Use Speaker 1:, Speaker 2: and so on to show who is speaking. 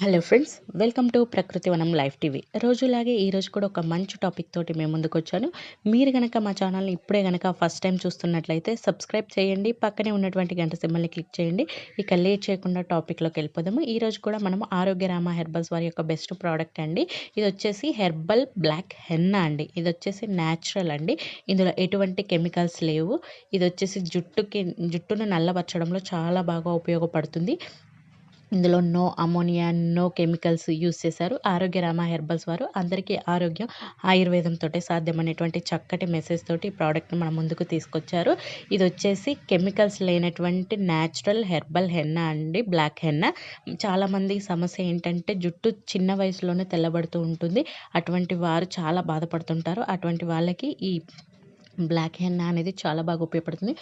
Speaker 1: Hello friends, welcome to ప్రకృతి వనం live TV. రోజులాగే ఈరోజు కూడా ఒక మంచి టాపిక్ తోటి మేము ముందుకు వచ్చాను. మీరు గనక మా ఛానల్ని ఇప్పుడే గనక ఫస్ట్ టైం చూస్తున్నట్లయితే సబ్స్క్రైబ్ చేయండి, పక్కనే ఉన్నటువంటి గంట సింబల్ని క్లిక్ చేయండి. ఇక లేట్ చేయకుండా టాపిక్లోకి వెళ్ళిపోదాము. ఈరోజు కూడా మనం ఆరోగ్యరామ హెర్బల్స్ వారి యొక్క బెస్ట్ ప్రోడక్ట్ అండి. ఇది వచ్చేసి హెర్బల్ బ్లాక్ హెన్నా అండి. ఇది వచ్చేసి న్యాచురల్ అండి. ఇందులో ఎటువంటి కెమికల్స్ లేవు. ఇది వచ్చేసి జుట్టును నల్లబరచడంలో చాలా బాగా ఉపయోగపడుతుంది. ఇందులో no ammonia, no chemicals use చేశారు. ఆరోగ్యరామ హెర్బల్స్ వారు అందరికీ ఆరోగ్యం ఆయుర్వేదంతో సాధ్యమనేటువంటి చక్కటి మెసేజ్ తోటి ఈ ప్రోడక్ట్ని మన ముందుకు తీసుకొచ్చారు. ఇది వచ్చేసి కెమికల్స్ లేనటువంటి న్యాచురల్ హెర్బల్ హెన్నా అండి, బ్లాక్ హెన్నా. చాలామంది సమస్య ఏంటంటే జుట్టు చిన్న వయసులోనే తెల్లబడుతూ ఉంటుంది. అటువంటి వారు చాలా బాధపడుతుంటారు. అటువంటి వాళ్ళకి ఈ బ్లాక్ హెన్నా అనేది చాలా బాగా ఉపయోగపడుతుంది.